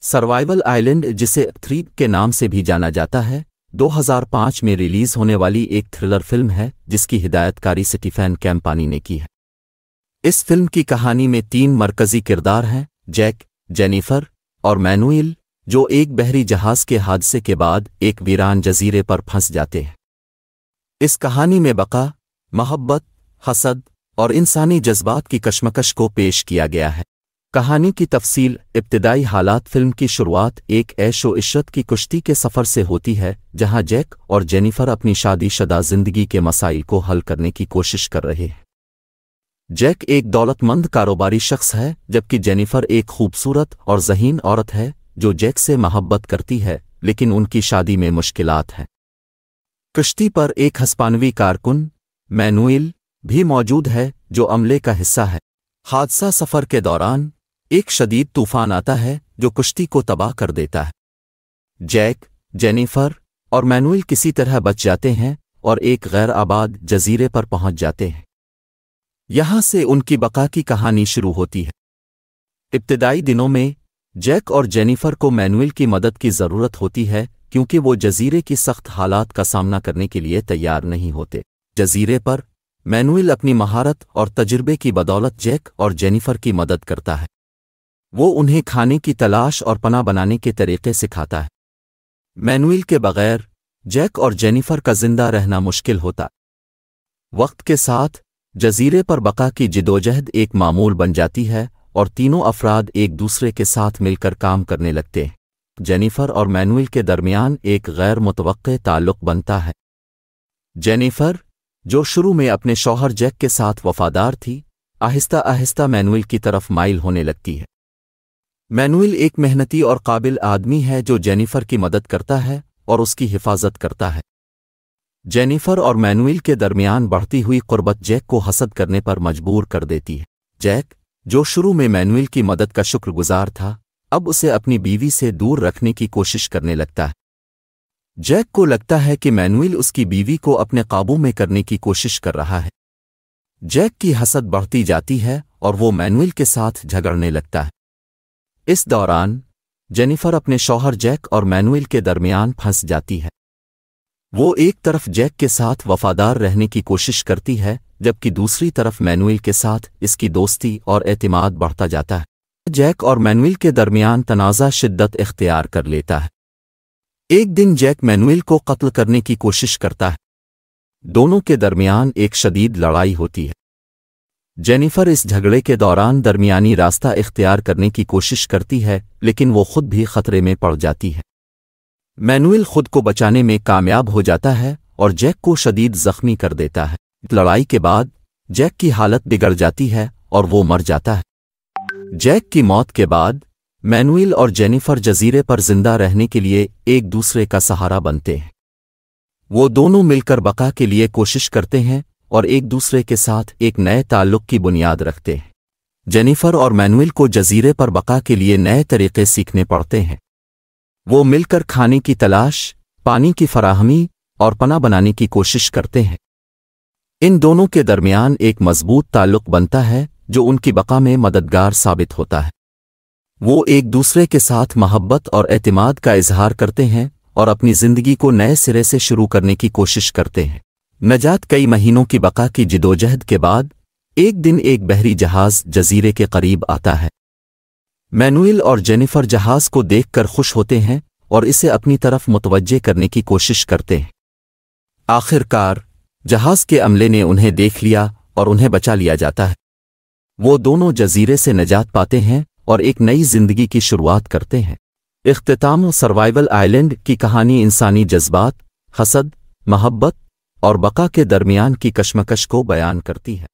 Survival island, जिसे थ्रीप के नाम से भी जाना जाता है, 2005 में रिलीज होने वाली एक थ्रिलर फिल्म है जिसकी हिदायतकारी स्टीफेन कैम्पानी ने की है। इस फिल्म की कहानी में 3 मरकजी किरदार हैं, जैक, जेनिफर और मैनुएल, जो एक बहरी जहाज के हादसे के बाद एक वीरान जजीरे पर फंस जाते हैं। इस कहानी में बका, मोहब्बत, हसद और इंसानी जज्बात की कशमकश को पेश किया गया है। कहानी की तफसील। इब्तिदाई हालात। फिल्म की शुरुआत एक ऐशो इशरत की कुश्ती के सफ़र से होती है जहां जैक और जेनिफर अपनी शादीशुदा जिंदगी के मसाइल को हल करने की कोशिश कर रहे हैं। जैक एक दौलतमंद कारोबारी शख्स है, जबकि जेनिफर एक खूबसूरत और ज़हीन औरत है जो जैक से मोहब्बत करती है, लेकिन उनकी शादी में मुश्किलात हैं। कश्ती पर एक हिस्पानवी कारकुन, मैनुएल, भी मौजूद है जो अमले का हिस्सा है। हादसा सफ़र के दौरान एक शदीद तूफान आता है जो कश्ती को तबाह कर देता है। जैक, जेनिफर और मैनुएल किसी तरह बच जाते हैं और एक गैर आबाद जजीरे पर पहुंच जाते हैं। यहां से उनकी बका की कहानी शुरू होती है। इब्तिदाई दिनों में जैक और जेनिफर को मैनुएल की मदद की ज़रूरत होती है क्योंकि वो जजीरे की सख्त हालात का सामना करने के लिए तैयार नहीं होते। जजीरे पर मैनुएल अपनी महारत और तजुर्बे की बदौलत जैक और जेनिफर की मदद करता है। वो उन्हें खाने की तलाश और पनाह बनाने के तरीक़े सिखाता है। मैनुएल के बगैर जैक और जेनिफर का जिंदा रहना मुश्किल होता। वक्त के साथ जजीरे पर बका की जिदोजहद एक मामूल बन जाती है और तीनों अफराद एक दूसरे के साथ मिलकर काम करने लगते हैं। जेनिफर और मैनुएल के दरमियान एक गैर मुतवक्के ताल्लुक़ बनता है। जेनिफर, जो शुरू में अपने शौहर जैक के साथ वफादार थी, आहिस्ता आहिस्ता मैनुएल की तरफ माइल होने लगती है। मैनुएल एक मेहनती और काबिल आदमी है जो जेनिफर की मदद करता है और उसकी हिफाजत करता है। जेनिफर और मैनुएल के दरमियान बढ़ती हुई कुर्बत जैक को हसद करने पर मजबूर कर देती है। जैक, जो शुरू में मैनुएल की मदद का शुक्रगुजार था, अब उसे अपनी बीवी से दूर रखने की कोशिश करने लगता है। जैक को लगता है कि मैनुएल उसकी बीवी को अपने काबू में करने की कोशिश कर रहा है। जैक की हसद बढ़ती जाती है और वो मैनुएल के साथ झगड़ने लगता है। इस दौरान जेनिफर अपने शौहर जैक और मैनुएल के दरमियान फंस जाती है। वो एक तरफ जैक के साथ वफादार रहने की कोशिश करती है, जबकि दूसरी तरफ मैनुएल के साथ इसकी दोस्ती और एतमाद बढ़ता जाता है। जैक और मैनुएल के दरमियान तनाज़ा शिद्दत इख्तियार कर लेता है। एक दिन जैक मैनुएल को कत्ल करने की कोशिश करता है। दोनों के दरमियान एक शदीद लड़ाई होती है। जेनिफर इस झगड़े के दौरान दरमियानी रास्ता इख्तियार करने की कोशिश करती है, लेकिन वो खुद भी खतरे में पड़ जाती है। मैनुएल खुद को बचाने में कामयाब हो जाता है और जैक को शदीद जख्मी कर देता है। लड़ाई के बाद जैक की हालत बिगड़ जाती है और वो मर जाता है। जैक की मौत के बाद मैनुएल और जेनिफर जजीरे पर जिंदा रहने के लिए एक दूसरे का सहारा बनते हैं। वो दोनों मिलकर बका के लिए कोशिश करते हैं और एक दूसरे के साथ एक नए ताल्लुक़ की बुनियाद रखते हैं। जेनिफर और मैनुएल को जजीरे पर बका के लिए नए तरीक़े सीखने पड़ते हैं। वो मिलकर खाने की तलाश, पानी की फराहमी और पनाह बनाने की कोशिश करते हैं। इन दोनों के दरमियान एक मजबूत ताल्लुक़ बनता है जो उनकी बका में मददगार साबित होता है। वो एक दूसरे के साथ मोहब्बत और एतमाद का इजहार करते हैं और अपनी ज़िंदगी को नए सिरे से शुरू करने की कोशिश करते हैं। नजात। कई महीनों की बका की जिदोजहद के बाद एक दिन एक बहरी जहाज जजीरे के करीब आता है। मैनुएल और जेनिफर जहाज को देखकर खुश होते हैं और इसे अपनी तरफ मुतवज्जे करने की कोशिश करते हैं। आखिरकार जहाज के अमले ने उन्हें देख लिया और उन्हें बचा लिया जाता है। वो दोनों जजीरे से नजात पाते हैं और एक नई जिंदगी की शुरुआत करते हैं। इख्तिताम। सर्वाइवल आइलैंड की कहानी इंसानी जज्बात, हसद, मोहब्बत और बका के दरमियान की कशमकश को बयान करती है।